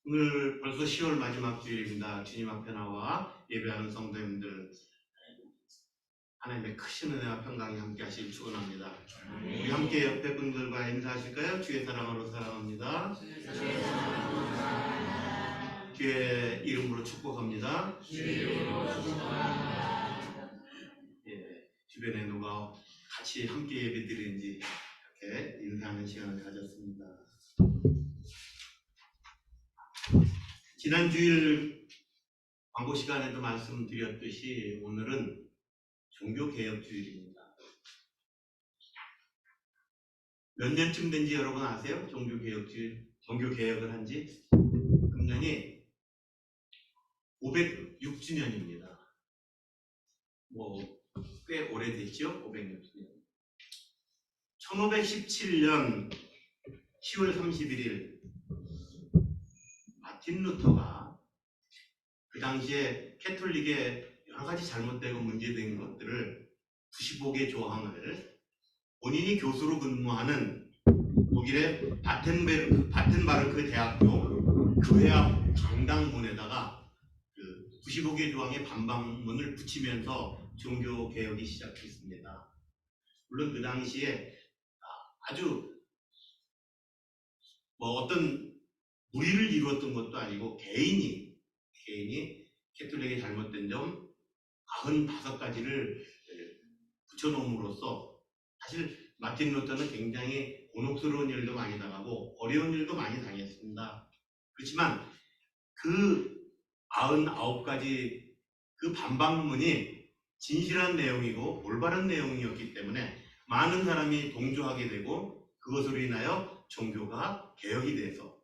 오늘 벌써 10월 마지막 주일입니다. 주님 앞에 나와 예배하는 성도님들, 하나님의 크신 은혜와 평강이 함께 하시길 축원합니다. 우리 함께 옆에 분들과 인사하실까요? 주의 사랑으로 사랑합니다. 주의 이름으로 축복합니다. 예, 주변에 누가 같이 함께 예배드리는지 이렇게 인사하는 시간을 가졌습니다. 지난 주일 광고 시간에도 말씀드렸듯이 오늘은 종교개혁주일입니다. 몇 년쯤 된지 여러분 아세요? 종교개혁주일, 종교개혁을 한지? 금년이 506주년입니다. 꽤 오래됐죠? 506주년. 1517년 10월 31일 마틴 루터가 그 당시에 캐톨릭의 여러 가지 잘못되고 문제된 것들을 95개 조항을 본인이 교수로 근무하는 독일의 바텐바르크 대학교 교회 앞 강당문에다가 그 95개 조항의 반박문을 붙이면서 종교개혁이 시작했습니다. 물론 그 당시에 아주 어떤 무리를 이루었던 것도 아니고 개인이 캐톨릭의 잘못된 점 95가지를 붙여놓음으로써 사실 마틴 루터는 굉장히 곤혹스러운 일도 많이 당하고 어려운 일도 많이 당했습니다. 그렇지만 그 99가지 그 반박문이 진실한 내용이고 올바른 내용이었기 때문에 많은 사람이 동조하게 되고 그것으로 인하여 종교가 개혁이 돼서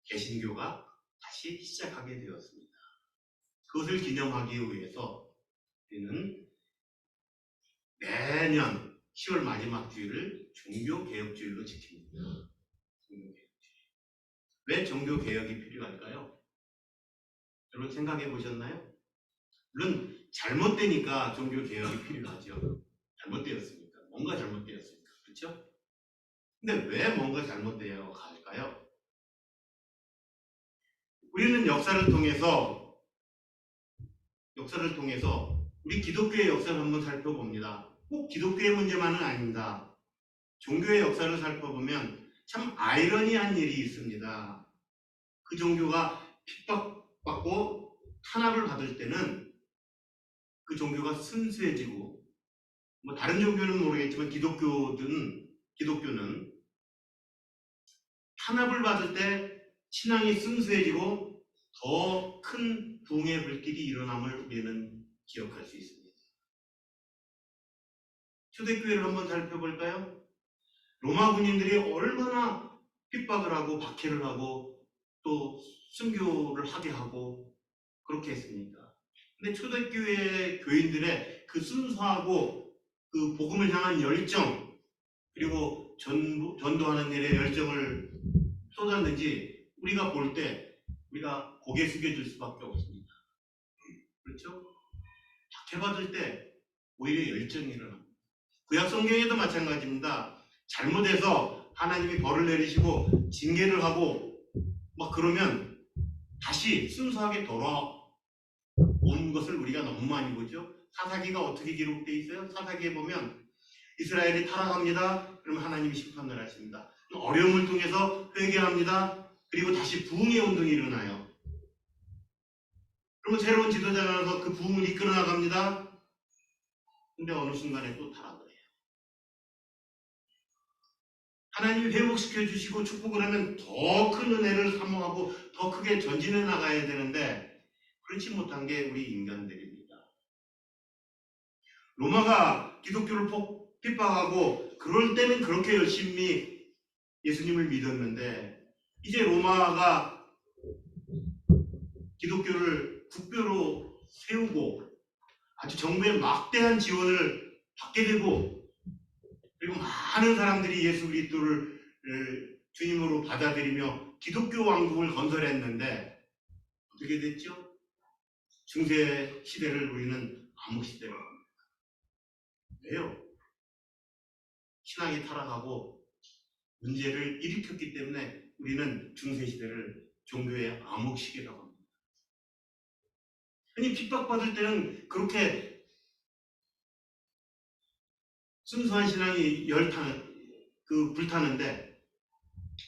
개신교가 다시 시작하게 되었습니다. 그것을 기념하기 위해서 우리는 매년 10월 마지막 주일을 종교개혁주일로 지킵니다. 왜 종교개혁이 필요할까요? 여러분 생각해 보셨나요? 물론 잘못되니까 종교개혁이 필요하죠. 잘못되었으니까. 뭔가 잘못되었으니까. 그렇죠? 근데 왜 뭔가 잘못되어 갈까요? 우리는 역사를 통해서 우리 기독교의 역사를 한번 살펴봅니다. 꼭 기독교의 문제만은 아닙니다. 종교의 역사를 살펴보면 참 아이러니한 일이 있습니다. 그 종교가 핍박받고 탄압을 받을 때는 그 종교가 순수해지고 다른 종교는 모르겠지만 기독교는 탄압을 받을 때 신앙이 순수해지고 더 큰 부흥의 불길이 일어남을 우리는 기억할 수 있습니다. 초대교회를 한번 살펴볼까요? 로마 군인들이 얼마나 핍박을 하고 박해를 하고 또 순교를 하게 하고 그렇게 했습니까? 근데 초대교회 교인들의 그 순수하고 그 복음을 향한 열정 그리고 전도하는 일에 열정을 쏟았는지 우리가 볼 때 우리가 고개 숙여줄 수밖에 없습니다. 그렇죠? 박해받을 때 오히려 열정이 일어납니다. 구약 성경에도 마찬가지입니다. 잘못해서 하나님이 벌을 내리시고 징계를 하고 그러면 다시 순수하게 돌아온 것을 우리가 너무 많이 보죠. 사사기가 어떻게 기록되어 있어요? 사사기에 보면 이스라엘이 타락합니다. 그러면 하나님이 심판을 하십니다. 어려움을 통해서 회개합니다. 그리고 다시 부흥의 운동이 일어나요. 그러면 새로운 지도자가 나와서 그 부흥을 이끌어 나갑니다. 근데 어느 순간에 또 타락을 해요. 하나님이 회복시켜 주시고 축복을 하면 더 큰 은혜를 사모하고 더 크게 전진해 나가야 되는데 그렇지 못한 게 우리 인간들입니다. 로마가 기독교를 핍박하고 그럴 때는 그렇게 열심히 예수님을 믿었는데 이제 로마가 기독교를 국교로 세우고 아주 정부의 막대한 지원을 받게 되고 그리고 많은 사람들이 예수 그리스도를 주님으로 받아들이며 기독교 왕국을 건설했는데 어떻게 됐죠? 중세 시대를 우리는 암흑 시대라고 합니다. 왜요? 신앙이 타락하고 문제를 일으켰기 때문에 우리는 중세 시대를 종교의 암흑시계라고 합니다. 아니, 핍박받을 때는 그렇게 순수한 신앙이 불타는데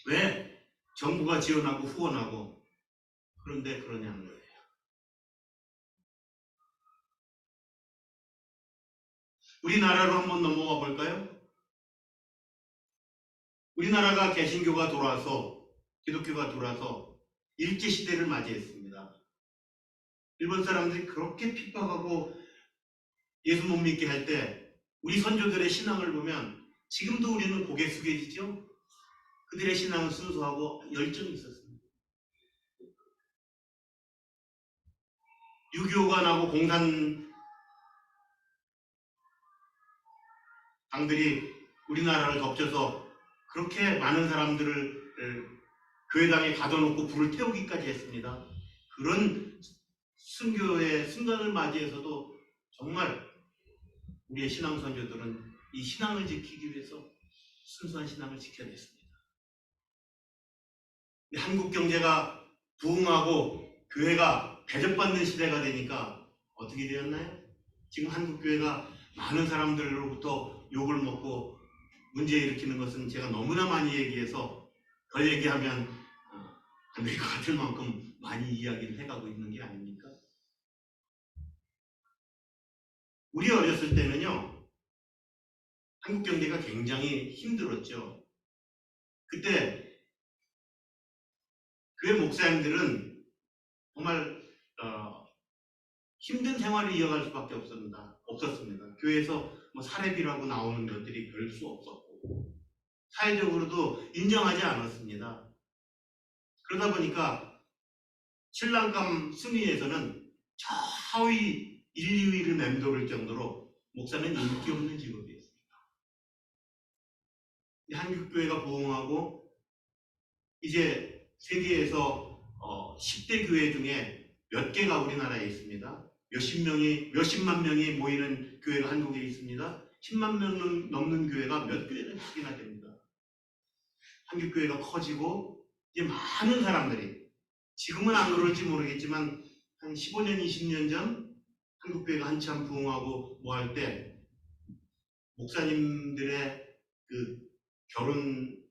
왜 정부가 지원하고 후원하고 그런데 그러냐는 거예요. 우리나라로 한번 넘어가 볼까요? 우리나라가 개신교가 돌아서 기독교가 돌아서 일제시대를 맞이했습니다. 일본 사람들이 그렇게 핍박하고 예수 못 믿게 할 때 우리 선조들의 신앙을 보면 지금도 우리는 고개 숙여지죠? 그들의 신앙은 순수하고 열정이 있었습니다. 6.25가 나고 공산당들이 우리나라를 덮쳐서 그렇게 많은 사람들을 교회당에 가둬놓고 불을 태우기까지 했습니다. 그런 순교의 순간을 맞이해서도 정말 우리의 신앙 선조들은 이 신앙을 지키기 위해서 순수한 신앙을 지켜냈습니다. 한국 경제가 부흥하고 교회가 대접받는 시대가 되니까 어떻게 되었나요? 지금 한국 교회가 많은 사람들로부터 욕을 먹고 문제 일으키는 것은 제가 너무나 많이 얘기해서 더 얘기하면 안 될 것 같을 만큼 많이 이야기를 해가고 있는 게 아닙니까? 우리 어렸을 때는요, 한국 경제가 굉장히 힘들었죠. 그때 교회 목사님들은 정말 힘든 생활을 이어갈 수밖에 없었습니다. 교회에서 뭐 사례비라고 나오는 것들이 별 수 없었고 사회적으로도 인정하지 않았습니다. 그러다 보니까 신랑감 순위에서는 저 하위 1, 2위를 맴돌을 정도로 목사는 인기 없는 직업이었습니다. 한국교회가 부흥하고 이제 세계에서 10대 교회 중에 몇 개가 우리나라에 있습니다. 몇십만 명이 모이는 교회가 한국에 있습니다. 10만 명 넘는 교회가 몇 교회나 됩니다. 한국교회가 커지고 이제 많은 사람들이 지금은 안 그럴지 모르겠지만 한 15년, 20년 전 한국교회가 한참 부흥하고 뭐 할 때 목사님들의 그 결혼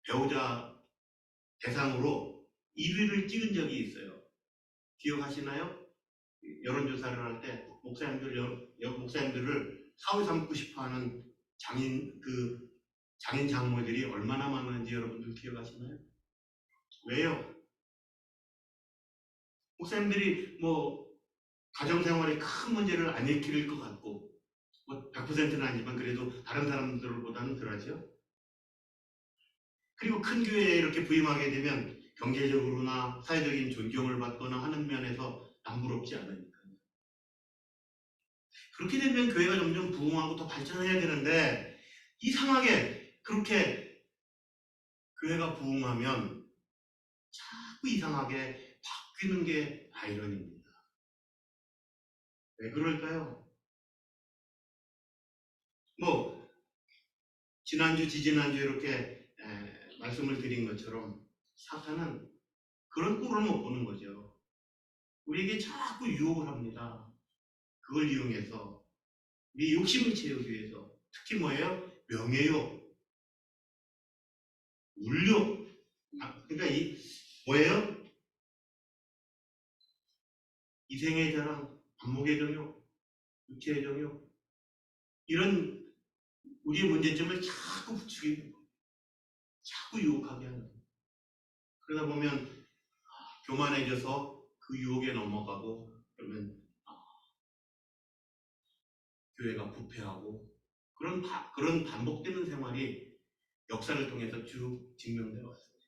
배우자 대상으로 1위를 찍은 적이 있어요. 기억하시나요? 여론조사를 할 때 목사님들을 사회 삼고 싶어하는 장인 장모들이 얼마나 많은지 여러분들 기억하시나요? 왜요? 목사님들이 뭐 가정생활에 큰 문제를 안 일으킬 것 같고 뭐 100%는 아니지만 그래도 다른 사람들보다는 덜하죠. 그리고 큰 교회에 이렇게 부임하게 되면 경제적으로나 사회적인 존경을 받거나 하는 면에서 남부럽지 않으니까요. 그렇게 되면 교회가 점점 부흥하고 더 발전해야 되는데 이상하게 그렇게 교회가 부흥하면 자꾸 이상하게 바뀌는 게 아이러니입니다. 왜 그럴까요? 뭐 지난주, 지지난주 이렇게 말씀을 드린 것처럼 사탄은 그런 꼴을 못 보는 거죠. 우리에게 자꾸 유혹을 합니다. 그걸 이용해서 우리 욕심을 채우기 위해서 특히 뭐예요? 명예욕, 물욕. 그러니까 이 뭐예요? 이생의 자랑, 안목의 정욕, 육체의 정욕 이런 우리의 문제점을 자꾸 부추기는 거예요. 자꾸 유혹하게 하는 거예요. 그러다 보면 교만해져서 그 유혹에 넘어가고 그러면 교회가 부패하고 그런 반복되는 생활이 역사를 통해서 쭉 증명되어 왔습니다.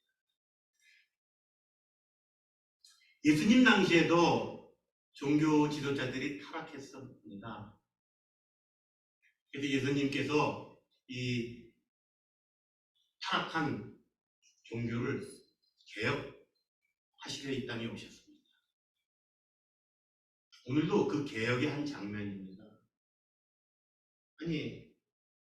예수님 당시에도 종교 지도자들이 타락했습니다. 그래서 예수님께서 이 타락한 종교를 개혁하시려 이 땅에 오셨습니다. 오늘도 그 개혁의 한 장면입니다. 아니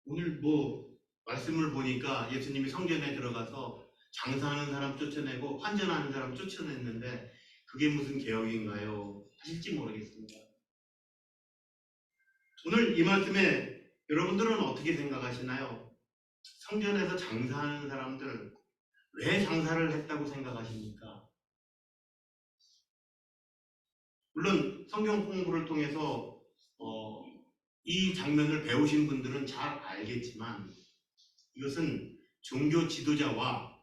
오늘 뭐 말씀을 보니까 예수님이 성전에 들어가서 장사하는 사람 쫓아내고 환전하는 사람 쫓아냈는데 그게 무슨 개혁인가요? 하실지 모르겠습니다. 오늘 이 말씀에 여러분들은 어떻게 생각하시나요? 성전에서 장사하는 사람들 왜 장사를 했다고 생각하십니까? 물론 성경 공부를 통해서 이 장면을 배우신 분들은 잘 알겠지만 이것은 종교 지도자와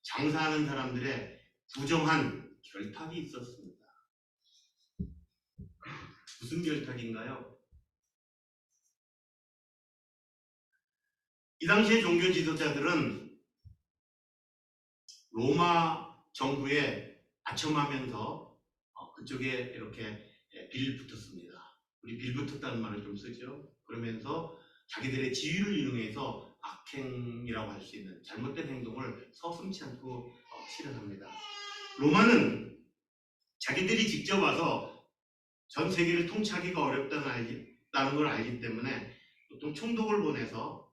장사하는 사람들의 부정한 결탁이 있었습니다. 무슨 결탁인가요? 이 당시의 종교 지도자들은 로마 정부에 아첨하면서 그쪽에 이렇게 빌붙었습니다. 우리 빌붙었다는 말을 좀 쓰죠. 그러면서 자기들의 지위를 이용해서 악행이라고 할 수 있는 잘못된 행동을 서슴지 않고 실현합니다. 로마는 자기들이 직접 와서 전 세계를 통치하기가 어렵다는 걸 알기 때문에 보통 총독을 보내서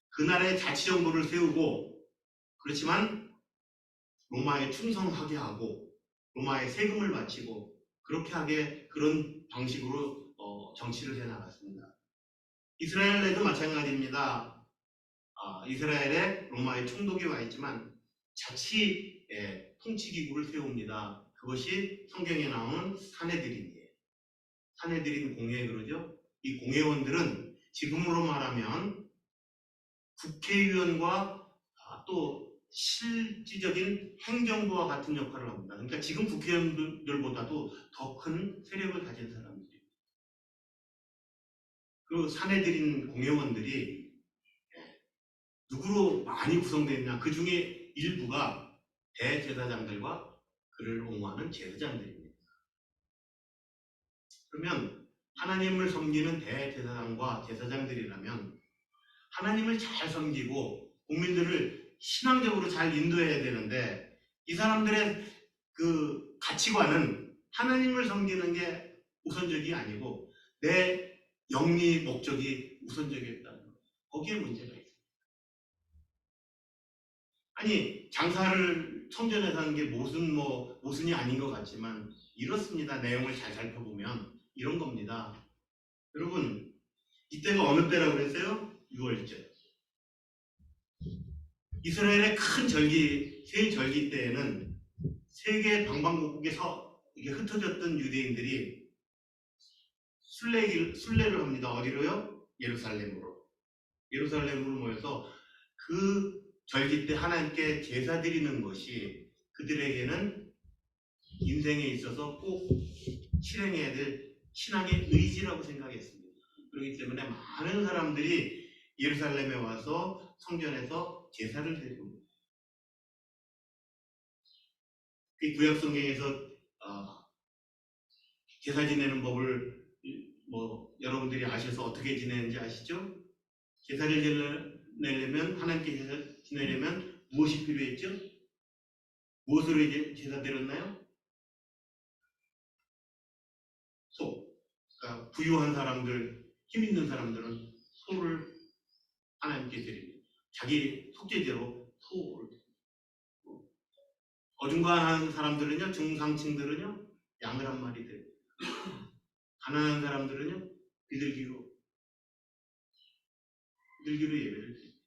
그 나라의 자치정부를 세우고 그렇지만 로마에 충성하게 하고 로마에 세금을 바치고 그렇게 하게 그런 방식으로 정치를 해나갔습니다. 이스라엘에도 마찬가지입니다. 이스라엘에 로마의 총독이 와 있지만 자치 통치기구를 세웁니다. 그것이 성경에 나오는 사내들인이에요. 사내들인 공회 그러죠. 이 공회원들은 지금으로 말하면 국회의원과 또 실질적인 행정부와 같은 역할을 합니다. 그러니까 지금 국회의원들보다도 더 큰 세력을 가진 사람들입니다. 그 사내들인 공회원들이 누구로 많이 구성되어 있냐? 그 중에 일부가 대제사장들과 그를 옹호하는 제사장들입니다. 그러면 하나님을 섬기는 대제사장과 제사장들이라면 하나님을 잘 섬기고 국민들을 신앙적으로 잘 인도해야 되는데 이 사람들의 그 가치관은 하나님을 섬기는 게 우선적이 아니고 내 영리 목적이 우선적이었다는 거예요. 거기에 문제가 있어요. 아니 장사를 성전에서 하는 게 모순이 아닌 것 같지만 이렇습니다. 내용을 잘 살펴보면 이런 겁니다. 여러분 이때가 어느 때라고 그랬어요? 6월절. 이스라엘의 큰 절기, 세 절기 때에는 세계 방방곡곡에서 이게 흩어졌던 유대인들이 순례를 합니다. 어디로요? 예루살렘으로. 예루살렘으로 모여서 그 절기 때 하나님께 제사 드리는 것이 그들에게는 인생에 있어서 꼭 실행해야 될 신앙의 의지라고 생각했습니다. 그렇기 때문에 많은 사람들이 예루살렘에 와서 성전에서 제사를 드립니다. 그 구약 성경에서 제사 지내는 법을 여러분들이 아셔서 어떻게 지내는지 아시죠? 제사를 지내려면 하나님께 제사 지내려면 무엇이 필요했죠? 무엇으로 제사 드렸나요? 소. 그러니까 부유한 사람들, 힘 있는 사람들은 소를 하나님께 드립니다. 자기 속죄제로 소를 드립니다. 어중간한 사람들은요, 중상층들은요, 양을 한 마리 드립니다. 가난한 사람들은요, 비둘기로 예배를 드립니다.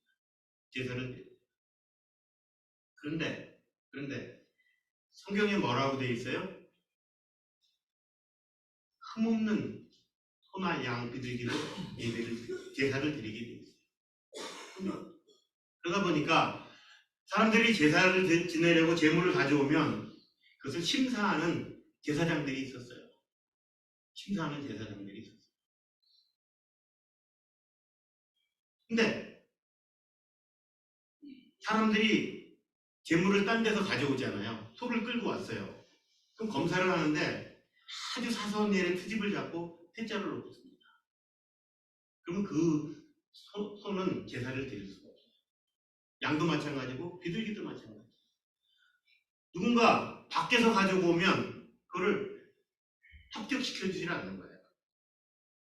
제사를 드립니다. 그런데 성경에 뭐라고 되어 있어요? 흠없는 소나 양, 비둘기로 제사를 드리게 되어 있어요. 그러다 보니까 사람들이 제사를 지내려고 제물을 가져오면 그것을 심사하는 제사장들이 있었어요. 근데 사람들이 제물을 딴 데서 가져오잖아요. 소를 끌고 왔어요. 그럼 검사를 하는데 아주 사소한 일에 트집을 잡고 퇴짜를 놓습니다. 그러면 그 소는 제사를 드릴 수가 없어요. 양도 마찬가지고 비둘기도 마찬가지고. 누군가 밖에서 가지고 오면 그거를 합격시켜주질 않는 거예요.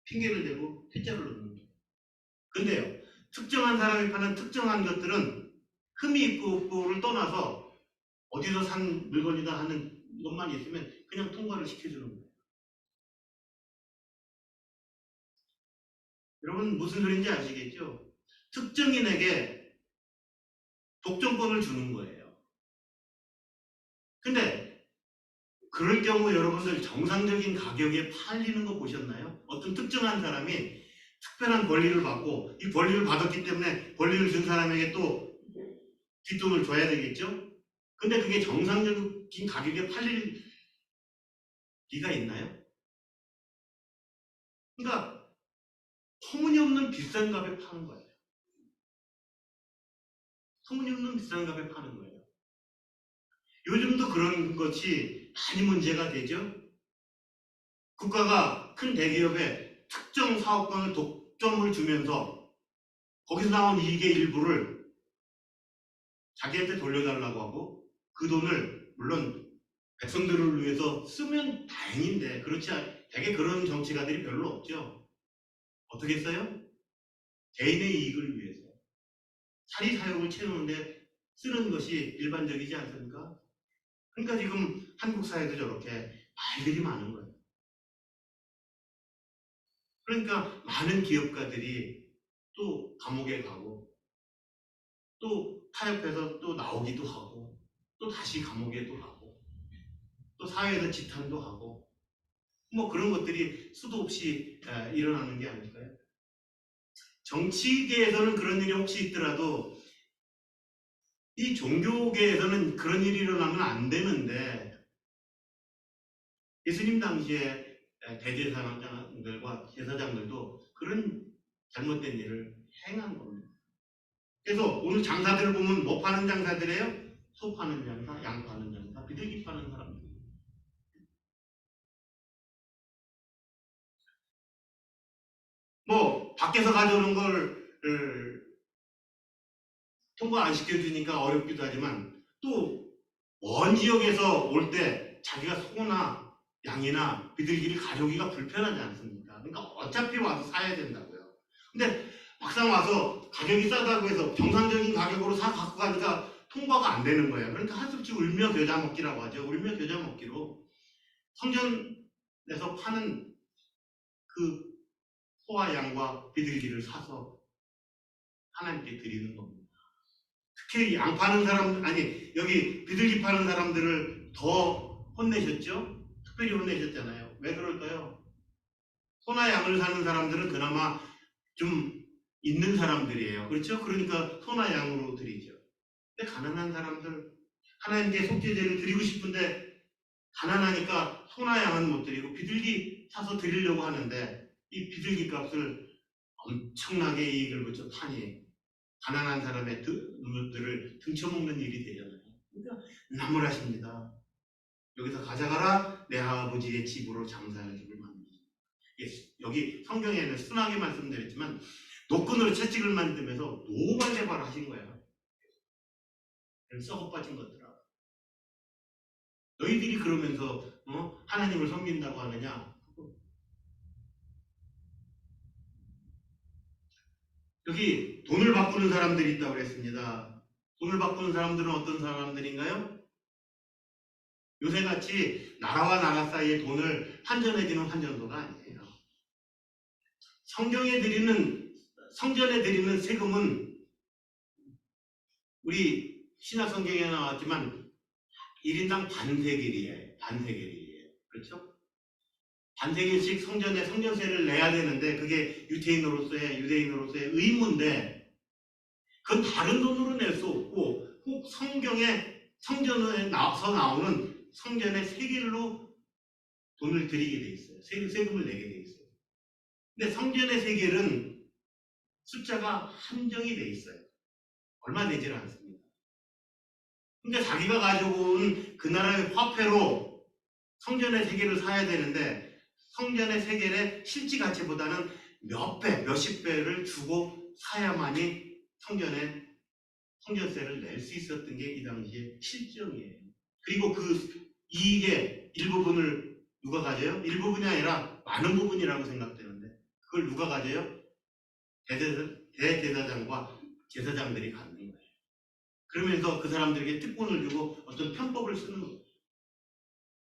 핑계를 대고 퇴짜를 놓는 거예요. 근데요, 특정한 사람이 파는 특정한 것들은 흠이 있고 없고를 떠나서 어디서 산 물건이다 하는 것만 있으면 그냥 통과를 시켜주는 거예요. 여러분 무슨 소리인지 아시겠죠? 특정인에게 독점권을 주는 거예요. 근데 그럴 경우 여러분들 정상적인 가격에 팔리는 거 보셨나요? 어떤 특정한 사람이 특별한 권리를 받고 이 권리를 받았기 때문에 권리를 준 사람에게 또 뒷돈을 줘야 되겠죠? 근데 그게 정상적인 가격에 팔릴 리가 있나요? 그러니까 터무니없는 비싼 값에 파는 거예요. 터무니없는 비싼 값에 파는 거예요. 요즘도 그런 것이 많이 문제가 되죠. 국가가 큰 대기업에 특정 사업권을 독점을 주면서 거기서 나온 이익의 일부를 자기한테 돌려달라고 하고 그 돈을 물론 백성들을 위해서 쓰면 다행인데 그렇지 되게 그런 정치가들이 별로 없죠. 어떻게 써요? 개인의 이익을 위해서 사리 사욕을 채우는데 쓰는 것이 일반적이지 않습니까? 그러니까 지금 한국 사회도 저렇게 말들이 많은 거예요. 그러니까 많은 기업가들이 또 감옥에 가고 또 타협해서 또 나오기도 하고 또 다시 감옥에도 가고 또 사회에서 지탄도 하고 뭐 그런 것들이 수도 없이 일어나는 게 아닐까요? 정치계에서는 그런 일이 혹시 있더라도 이 종교계에서는 그런 일이 일어나면 안 되는데 예수님 당시에 대제사장들과 제사장들도 그런 잘못된 일을 행한 겁니다. 그래서 오늘 장사들을 보면 뭐 파는 장사들이에요? 소 파는 장사, 양 파는 장사, 비둘기 파는 사람들. 뭐 밖에서 가져오는 걸 통과 안 시켜주니까 어렵기도 하지만 또 먼 지역에서 올 때 자기가 소나 양이나 비둘기를 가져오기가 불편하지 않습니까? 그러니까 어차피 와서 사야 된다고요. 근데 막상 와서 가격이 싸다고 해서 정상적인 가격으로 사 갖고 가니까 통과가 안 되는 거예요. 그러니까 한숨씩 울며 겨자 먹기라고 하죠. 울며 겨자 먹기로 성전에서 파는 그 소와 양과 비둘기를 사서 하나님께 드리는 겁니다. 특히 양 파는 사람, 아니, 여기 비둘기 파는 사람들을 더 혼내셨죠? 특별히 혼내셨잖아요. 왜 그럴까요? 소나 양을 사는 사람들은 그나마 좀 있는 사람들이에요. 그렇죠? 그러니까 소나 양으로 드리죠. 근데 가난한 사람들, 하나님께 속죄제를 드리고 싶은데 가난하니까 소나 양은 못 드리고 비둘기 사서 드리려고 하는데 이 비둘기 값을 엄청나게 이익을 붙여 파니 가난한 사람의 눈물들을 등쳐먹는 일이 되잖아요. 그러니까 나무라십니다. 여기서 가져가라 내 아버지의 집으로 장사할 집을 만들자. 여기 성경에는 순하게 말씀드렸지만 노끈으로 채찍을 만들면서 노발대발 하신 거예요. 썩어 빠진 것들아. 너희들이 그러면서 하나님을 섬긴다고 하느냐? 여기 돈을 바꾸는 사람들이 있다고 그랬습니다. 돈을 바꾸는 사람들은 어떤 사람들인가요? 요새같이 나라와 나라 사이에 돈을 환전해주는 환전소가 아니에요. 성전에 드리는 세금은 우리 신약 성경에 나왔지만 1인당 반세겔이에요. 반세겔이에요. 그렇죠? 반세겔씩 성전에 성전세를 내야 되는데 그게 유대인으로서의 의무인데 그건 다른 돈으로 낼 수 없고 꼭 성전에 나오는 성전의 세겔로 돈을 드리게 돼 있어요. 세금을 내게 돼 있어요. 근데 성전의 세겔은 숫자가 한정이 돼 있어요. 얼마 되질 않습니다. 근데 자기가 가지고 온 그 나라의 화폐로 성전의 세계를 사야 되는데 성전의 세계의 실지 가치보다는 몇 배, 몇십 배를 주고 사야만이 성전세를 낼 수 있었던 게 이 당시의 실정이에요. 그리고 그 이익의 일부분을 누가 가져요? 일부분이 아니라 많은 부분이라고 생각되는데 그걸 누가 가져요? 대제사장과 제사장들이 갖는 거예요. 그러면서 그 사람들에게 특권을 주고 어떤 편법을 쓰는 거예요.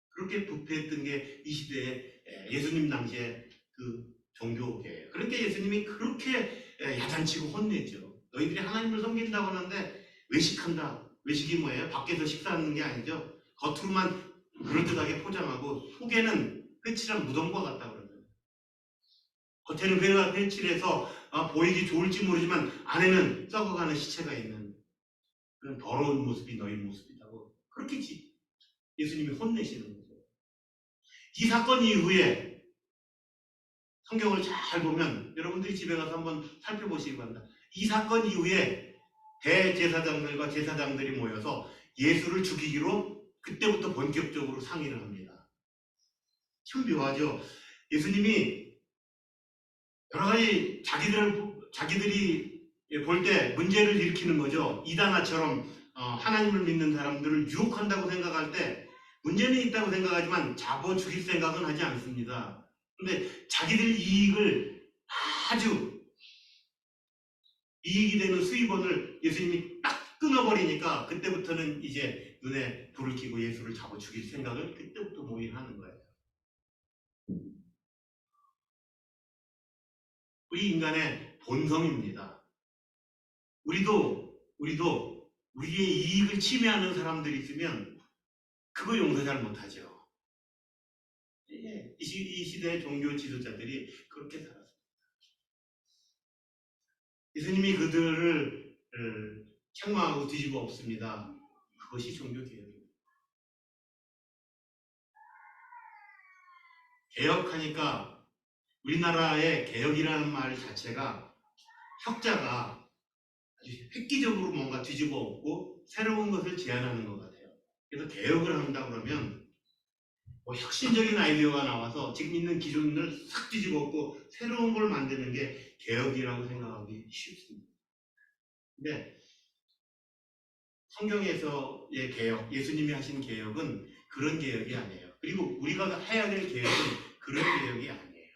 그렇게 부패했던 게 이 시대에 예수님 당시에 그 종교계예요. 그러니까 예수님이 그렇게 야단치고 혼내죠. 너희들이 하나님을 섬긴다고 하는데 외식한다. 외식이 뭐예요? 밖에서 식사하는 게 아니죠. 겉으로만 그럴듯하게 포장하고 속에는 회칠한 무덤과 같다 그러잖아요. 겉에는 회칠해서 보이기 좋을지 모르지만 안에는 썩어가는 시체가 있는 그런 더러운 모습이 너희 모습이라고 그렇게 예수님이 혼내시는 거죠. 이 사건 이후에 성경을 잘 보면 여러분들이 집에 가서 한번 살펴보시기 바랍니다. 이 사건 이후에 대제사장들과 제사장들이 모여서 예수를 죽이기로 그때부터 본격적으로 상의를 합니다. 참 묘하죠. 예수님이 여러 가지 자기들이 볼 때 문제를 일으키는 거죠. 이단아처럼 하나님을 믿는 사람들을 유혹한다고 생각할 때 문제는 있다고 생각하지만 잡아 죽일 생각은 하지 않습니다. 근데 자기들 이익을 아주 이익이 되는 수입원을 예수님이 딱 끊어버리니까 그때부터는 이제 눈에 불을 켜고 예수를 잡아 죽일 생각을 그때부터 모의하는 거예요. 우리 인간의 본성입니다. 우리도 우리의 이익을 침해하는 사람들이 있으면 그거 용서 잘 못하죠. 이 시대의 종교 지도자들이 그렇게 살았습니다. 예수님이 그들을 책망하고 뒤집어 엎습니다. 그것이 종교개혁입니다. 개혁하니까 우리나라의 개혁이라는 말 자체가 혁자가 아주 획기적으로 뭔가 뒤집어 엎고 새로운 것을 제안하는 것 같아요. 그래서 개혁을 한다 그러면 뭐 혁신적인 아이디어가 나와서 지금 있는 기존을 싹 뒤집어 엎고 새로운 걸 만드는 게 개혁이라고 생각하기 쉽습니다. 근데 성경에서의 개혁, 예수님이 하신 개혁은 그런 개혁이 아니에요. 그리고 우리가 해야 될 개혁은 그런 개혁이 아니에요.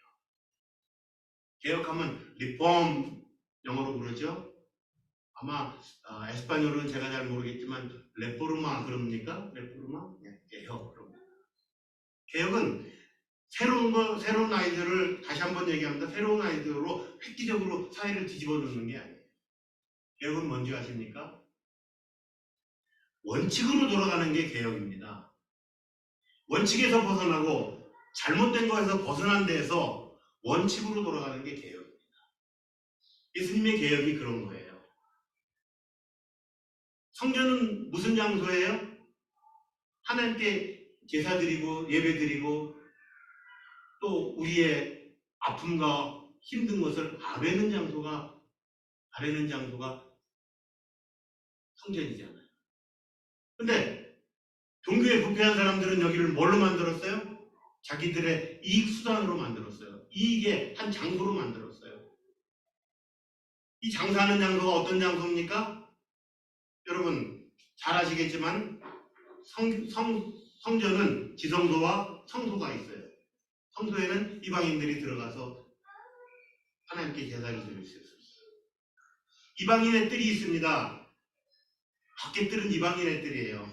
개혁하면 리폼, 영어로 부르죠. 아마 에스파뇰은 제가 잘 모르겠지만 레포르마 그럽니까? 레포르마? 네, 개혁. 개혁은 새로운 아이디어를 다시 한번 얘기합니다. 새로운 아이디어로 획기적으로 사회를 뒤집어 놓는 게 아니에요. 개혁은 뭔지 아십니까? 원칙으로 돌아가는 게 개혁입니다. 원칙에서 벗어나고 잘못된 거에서 벗어난 데에서 원칙으로 돌아가는 게 개혁입니다. 예수님의 개혁이 그런 거예요. 성전은 무슨 장소예요? 하나님께 제사 드리고 예배 드리고 또 우리의 아픔과 힘든 것을 아뢰는 장소가 성전이잖아요. 근데 종교에 부패한 사람들은 여기를 뭘로 만들었어요? 자기들의 이익 수단으로 만들었어요. 이익의 한 장소로 만들었어요. 이 장사하는 장소가 어떤 장소입니까? 여러분 잘 아시겠지만 성전은 지성소와 성소가 있어요. 성소에는 이방인들이 들어가서 하나님께 제사를 드릴 수 있어요. 이방인의 뜰이 있습니다. 밖에 뜰은 이방인의 뜰이에요.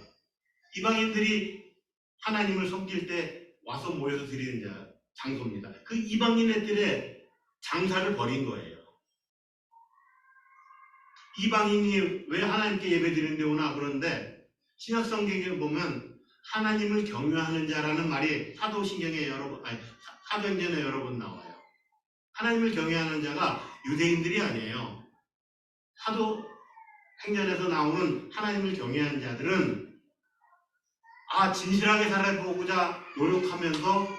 이방인들이 하나님을 섬길 때 와서 모여서 드리는 장소입니다. 그 이방인의 뜰에 장사를 벌인 거예요. 이방인이 왜 하나님께 예배 드리는 데 오나 그런데 신약성경에 보면 하나님을 경외하는 자라는 말이 사도행전에 여러 번 나와요. 하나님을 경외하는 자가 유대인들이 아니에요. 사도행전에서 나오는 하나님을 경외하는 자들은 진실하게 살아보고자 노력하면서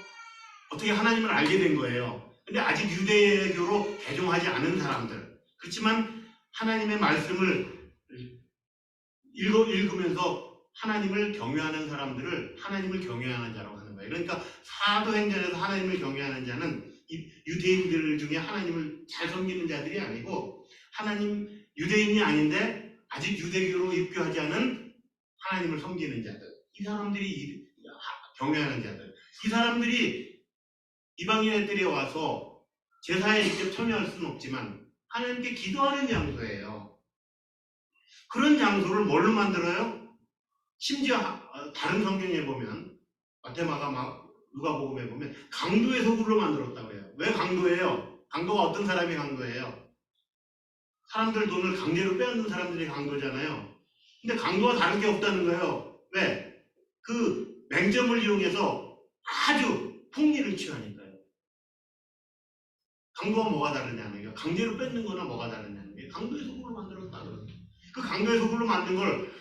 어떻게 하나님을 알게 된 거예요. 근데 아직 유대교로 개종하지 않은 사람들. 그렇지만 하나님의 말씀을 읽으면서 하나님을 경외하는 사람들을 하나님을 경외하는 자라고 하는 거예요. 그러니까 사도행전에서 하나님을 경외하는 자는 유대인들 중에 하나님을 잘 섬기는 자들이 아니고 유대인이 아닌데 아직 유대교로 입교하지 않은 하나님을 섬기는 자들. 이 사람들이 경외하는 자들. 이 사람들이 이방인의 뜰에 와서 제사에 직접 참여할 수는 없지만 하나님께 기도하는 장소예요. 그런 장소를 뭘로 만들어요? 심지어 다른 성경에 보면 마태마가 막 누가복음에 보면 강도의 소굴로 만들었다고 해요. 왜 강도예요? 강도가 어떤 사람이 강도예요? 사람들 돈을 강제로 빼앗는 사람들이 강도잖아요. 근데 강도와 다른 게 없다는 거예요. 왜? 그 맹점을 이용해서 아주 폭리를 취하니까요. 강도와 뭐가 다르냐는 거예요. 강제로 뺏는 거나 뭐가 다르냐는 거예요. 강도의 소굴로 만들었다. 그 강도의 소굴로 만든 걸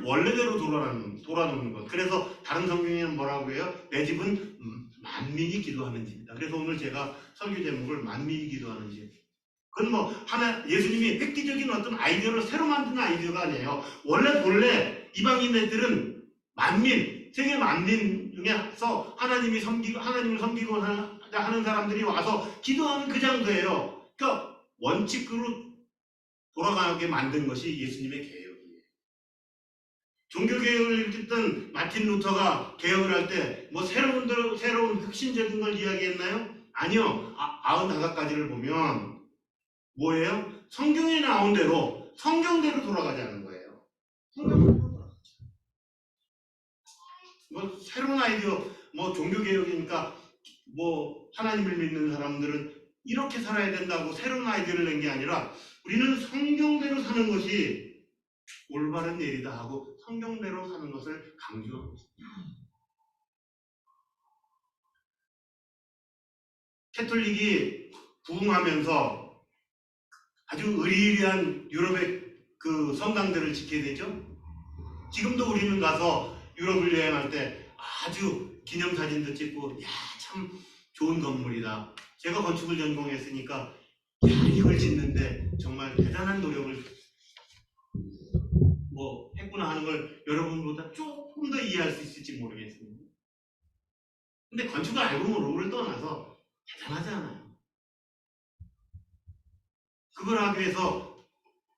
원래대로 돌아놓는 것. 그래서 다른 성경에는 뭐라고 해요? 내 집은 만민이 기도하는 집이다. 그래서 오늘 제가 설교 제목을 만민이 기도하는 집. 그건 뭐 예수님이 획기적인 어떤 아이디어를 새로 만든 아이디어가 아니에요. 본래 이방인 애들은 세계 만민 중에서 하나님을 섬기고 하는 사람들이 와서 기도하는 그 장소예요. 그러니까 원칙으로 돌아가게 만든 것이 예수님의 개혁이에요. 종교개혁을 일으켰던 마틴 루터가 개혁을 할 때 뭐 새로운 혁신적인 걸 이야기했나요? 아니요. 95가지를 보면 뭐예요? 성경에 나온 대로 성경대로 돌아가자는 거예요. 성경대로 돌아가자. 뭐 새로운 아이디어, 뭐 종교개혁이니까 뭐 하나님을 믿는 사람들은 이렇게 살아야 된다고 새로운 아이디어를 낸 게 아니라 우리는 성경대로 사는 것이 올바른 일이다 하고 성경대로 사는 것을 강조하고 있습니다. 캐톨릭이 부흥하면서 아주 의리의리한 유럽의 그 성당들을 지켜야 되죠. 지금도 우리는 가서 유럽을 여행할 때 아주 기념사진도 찍고 참 좋은 건물이다. 제가 건축을 전공했으니까 이걸 짓는데 정말 대단한 노력을 했구나 하는 걸 여러분보다 조금 더 이해할 수 있을지 모르겠습니다. 근데 건축을 알고 모르고를 떠나서 대단하지 않아요. 그걸 하기 위해서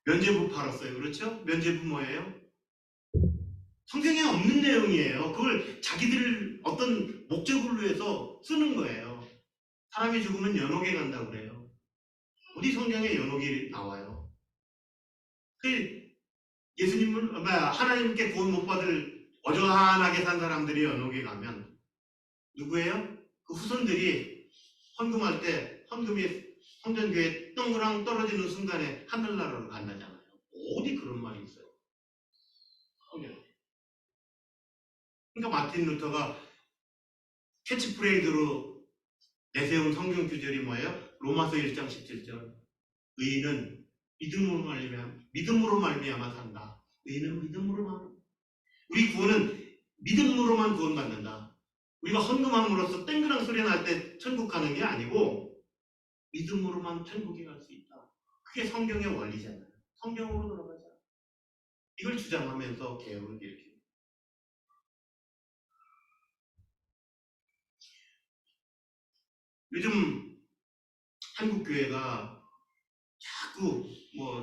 면죄부 팔았어요. 그렇죠? 면죄부 뭐예요? 성경에 없는 내용이에요. 그걸 자기들 어떤 목적을 위해서 쓰는 거예요. 사람이 죽으면 연옥에 간다고 그래요. 어디 성경에 연옥이 나와요? 하나님께 구원 못 받을 어정한하게 산 사람들이 연옥에 가면 누구예요? 그 후손들이 헌금할 때 헌금이 성전교회 동그랑 떨어지는 순간에 하늘나라로 간다잖아요. 어디 그런 말이 있어요? 그러니까 마틴 루터가 캐치프레이즈로 내세운 성경 구절이 뭐예요? 로마서 1장 17절. 의인은 믿음으로 말미암아 산다. 의인은 믿음으로만. 우리 구원은 믿음으로만 구원받는다. 우리가 헌금함으로써 땡그랑 소리 날 때 천국 가는 게 아니고 믿음으로만 천국에 갈 수 있다. 그게 성경의 원리잖아요. 성경으로 돌아가자. 이걸 주장하면서 개혁을 일으킵니다. 요즘 한국 교회가 자꾸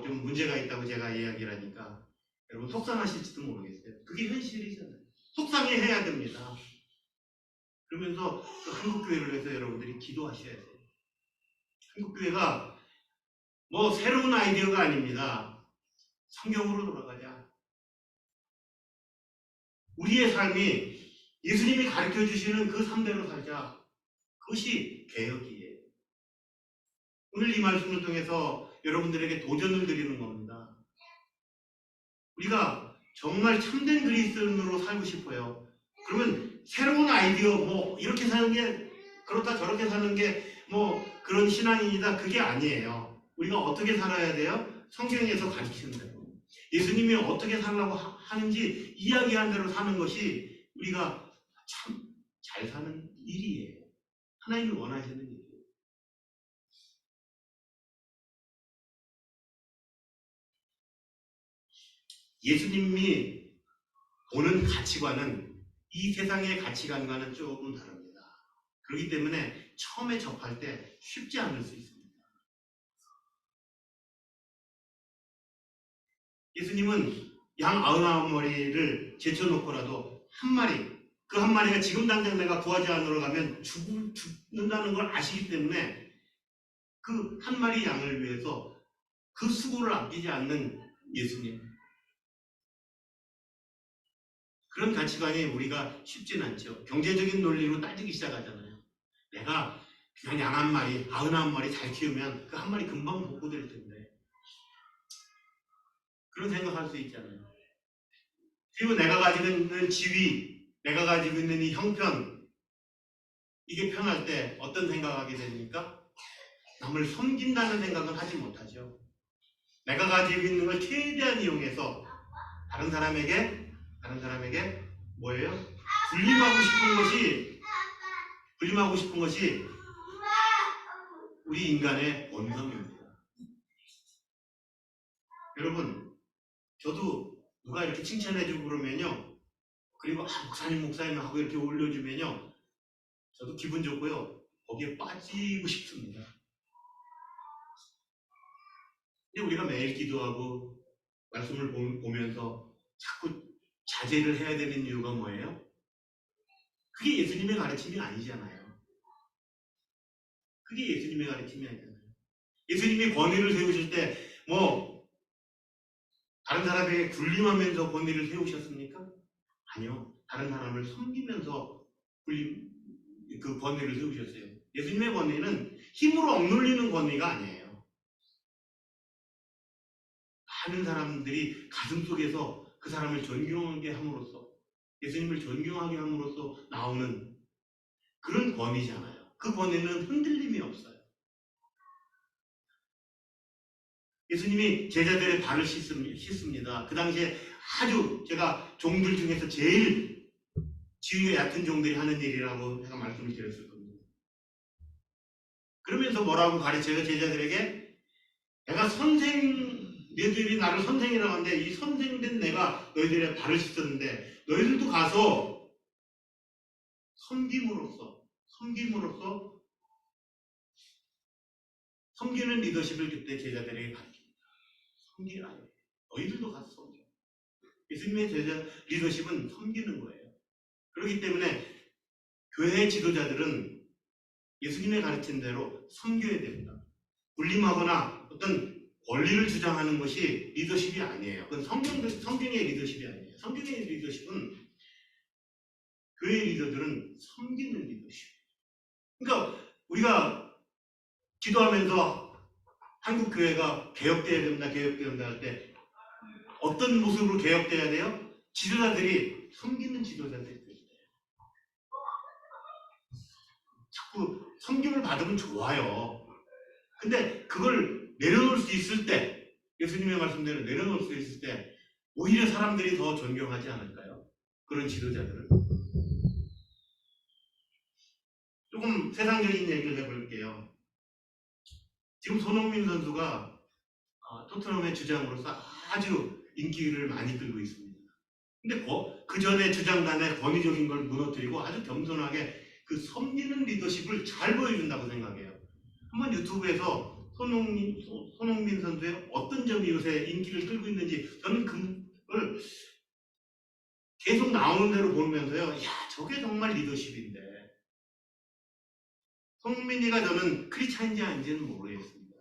좀 문제가 있다고 제가 이야기를 하니까 여러분 속상하실지도 모르겠어요. 그게 현실이잖아요. 속상해해야 됩니다. 그러면서 그 한국교회를 위해서 여러분들이 기도하셔야 돼요. 한국교회가 새로운 아이디어가 아닙니다. 성경으로 돌아가자. 우리의 삶이 예수님이 가르쳐 주시는 그 삶대로 살자. 그것이 개혁이에요. 오늘 이 말씀을 통해서 여러분들에게 도전을 드리는 겁니다. 우리가 정말 참된 그리스도인으로 살고 싶어요. 그러면 새로운 아이디어 이렇게 사는 게 그렇다 저렇게 사는 게 그런 신앙인이다 그게 아니에요. 우리가 어떻게 살아야 돼요? 성경에서 가르치는 대로 예수님이 어떻게 살라고 하는지 이야기한 대로 사는 것이 우리가 참 잘 사는 일이에요. 하나님이 원하시는 일이에요. 예수님이 보는 가치관은 이 세상의 가치관과는 조금 다릅니다. 그렇기 때문에 처음에 접할 때 쉽지 않을 수 있습니다. 예수님은 양 99마리를 제쳐놓고라도 그 한 마리가 지금 당장 내가 구하지 않으러 가면 죽는다는 걸 아시기 때문에 그 한 마리 양을 위해서 그 수고를 아끼지 않는 예수님. 그런 가치관이 우리가 쉽진 않죠. 경제적인 논리로 따지기 시작하잖아요. 내가 그냥 양 한 마리, 99마리 잘 키우면 그 한 마리 금방 복구될 텐데. 그런 생각할 수 있잖아요. 그리고 내가 가지고 있는 지위, 내가 가지고 있는 이 형편, 이게 편할 때 어떤 생각하게 됩니까? 남을 섬긴다는 생각은 하지 못하죠. 내가 가지고 있는 걸 최대한 이용해서 다른 사람에게 뭐예요? 군림하고 싶은 것이 우리 인간의 본성입니다. 여러분, 저도 누가 이렇게 칭찬해주고 그러면요, 그리고 목사님 하고 이렇게 올려주면요, 저도 기분 좋고요, 거기에 빠지고 싶습니다. 근데 우리가 매일 기도하고 말씀을 보면서 자꾸 자제를 해야 되는 이유가 뭐예요? 그게 예수님의 가르침이 아니잖아요. 그게 예수님의 가르침이 아니잖아요. 예수님이 권위를 세우실 때 다른 사람에게 군림하면서 권위를 세우셨습니까? 아니요. 다른 사람을 섬기면서 그 권위를 세우셨어요. 예수님의 권위는 힘으로 억눌리는 권위가 아니에요. 많은 사람들이 가슴속에서 그 사람을 존경하게 함으로써, 예수님을 존경하게 함으로써 나오는 그런 권위잖아요. 그 권위는 흔들림이 없어요. 예수님이 제자들의 발을 씻습니다. 그 당시에 아주 제가 종들 중에서 제일 지위가 얕은 종들이 하는 일이라고 제가 말씀을 드렸을 겁니다. 그러면서 뭐라고 가르쳐요? 제자들에게 너희들이 나를 선생이라고 하는데 이 선생된 내가 너희들의 발을 씻었는데 너희들도 가서 섬기는 리더십을 그때 제자들에게 가르칩니다. 섬기라. 너희들도 가서 섬겨. 예수님의 제자 리더십은 섬기는 거예요. 그렇기 때문에 교회 지도자들은 예수님의 가르친 대로 섬겨야 됩니다. 군림하거나 어떤 권리를 주장하는 것이 리더십이 아니에요. 그건 성경의 리더십이 아니에요. 성경의 리더십은 교회 리더들은 섬기는 리더십. 그러니까 우리가 기도하면서 한국 교회가 개혁돼야 된다 할 때 어떤 모습으로 개혁돼야 돼요? 지도자들이 섬기는 지도자들이 돼요. 자꾸 섬김을 받으면 좋아요. 근데 그걸 내려놓을 수 있을 때, 예수님의 말씀대로 내려놓을 수 있을 때 오히려 사람들이 더 존경하지 않을까요? 그런 지도자들은. 조금 세상적인 얘기를 해볼게요. 지금 손흥민 선수가 토트넘의 주장으로서 아주 인기를 많이 끌고 있습니다. 근데 그 전에 주장단의 권위적인 걸 무너뜨리고 아주 겸손하게 그 섬기는 리더십을 잘 보여준다고 생각해요. 한번 유튜브에서 손흥민 선수의 어떤 점이 요새 인기를 끌고 있는지 저는 그걸 계속 나오는 대로 보면서요. 야, 저게 정말 리더십인데. 손흥민이가 저는 크리스찬인지 아닌지는 모르겠습니다.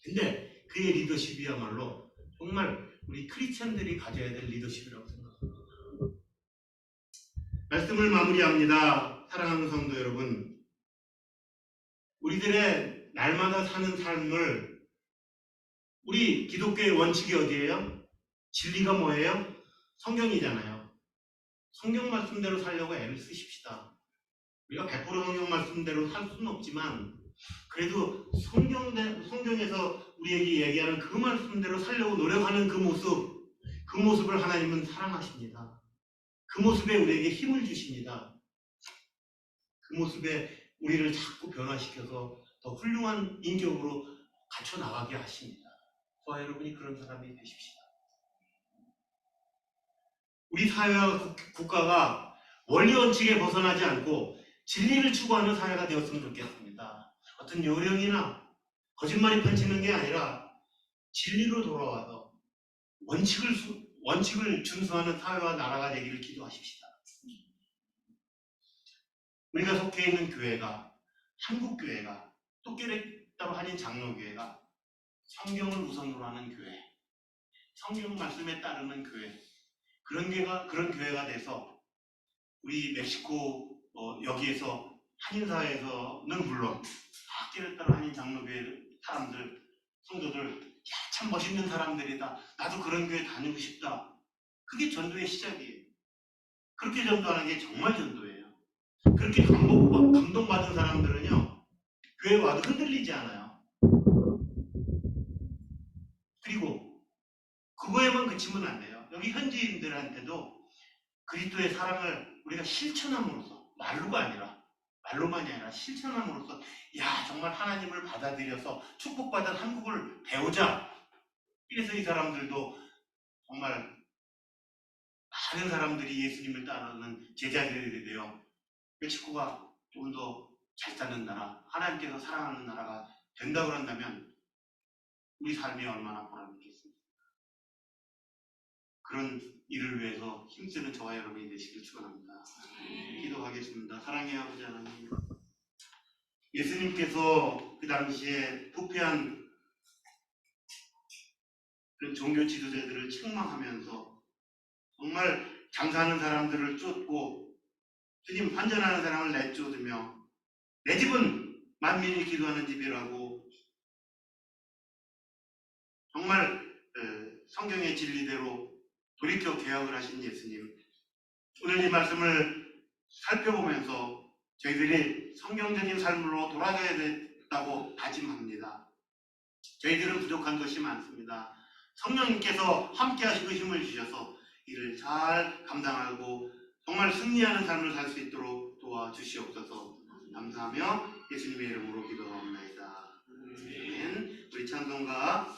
근데 그의 리더십이야말로 정말 우리 크리스찬들이 가져야 될 리더십이라고 생각합니다. 말씀을 마무리합니다. 사랑하는 성도 여러분, 우리들의 날마다 사는 삶을 우리 기독교의 원칙이 어디예요? 진리가 뭐예요? 성경이잖아요. 성경 말씀대로 살려고 애를 쓰십시다. 우리가 100% 성경 말씀대로 살 수는 없지만 그래도 성경에서 우리에게 얘기하는 그 말씀대로 살려고 노력하는 그 모습을 하나님은 사랑하십니다. 그 모습에 우리에게 힘을 주십니다. 그 모습에 우리를 자꾸 변화시켜서 더 훌륭한 인격으로 갖춰나가게 하십니다. 저와 여러분이 그런 사람이 되십시다. 우리 사회와 국가가 원리 원칙에 벗어나지 않고 진리를 추구하는 사회가 되었으면 좋겠습니다. 어떤 요령이나 거짓말이 펼치는 게 아니라 진리로 돌아와서 원칙을 준수하는 사회와 나라가 되기를 기도하십시다. 우리가 속해 있는 교회가, 한국교회가, 또 깨랬다고 하는 장로교회가 성경을 우선으로 하는 교회, 성경 말씀에 따르는 교회, 그런 교회가 돼서 우리 멕시코 여기에서 한인사회에서는 물론 학교를 따라 한인 장로교회 사람들, 성도들, 야, 참 멋있는 사람들이다. 나도 그런 교회 다니고 싶다. 그게 전도의 시작이에요. 그렇게 전도하는 게 정말 전도예요. 그렇게 감동받은 사람들은요, 교회 와도 흔들리지 않아요. 그리고 그거에만 그치면 안 돼요. 여기 현지인들한테도 그리스도의 사랑을 우리가 실천함으로써, 말로만이 아니라 실천함으로써, 야, 정말 하나님을 받아들여서 축복받은 한국을 배우자. 이래서 이 사람들도 정말 많은 사람들이 예수님을 따르는 제자들이 되어 멕시코가 좀 더 잘 사는 나라, 하나님께서 사랑하는 나라가 된다고 한다면 우리 삶이 얼마나 보람있겠습니까? 그런 일을 위해서 힘쓰는 저와 여러분이 되시길 축원합니다. 기도하겠습니다. 사랑의 아버지 하나님, 예수님께서 그 당시에 부패한 그런 종교 지도자들을 책망하면서 정말 장사하는 사람들을 쫓고 주님 환전하는 사람을 내쫓으며 내 집은 만민이 기도하는 집이라고 정말 성경의 진리대로 돌이켜 개혁을 하신 예수님, 오늘 이 말씀을 살펴보면서 저희들이 성경적인 삶으로 돌아가야 된다고 다짐합니다. 저희들은 부족한 것이 많습니다. 성령님께서 함께 하시고 힘을 주셔서 이를 잘 감당하고 정말 승리하는 삶을 살 수 있도록 도와주시옵소서. 감사하며 예수님의 이름으로 기도합니다. 우리 찬송가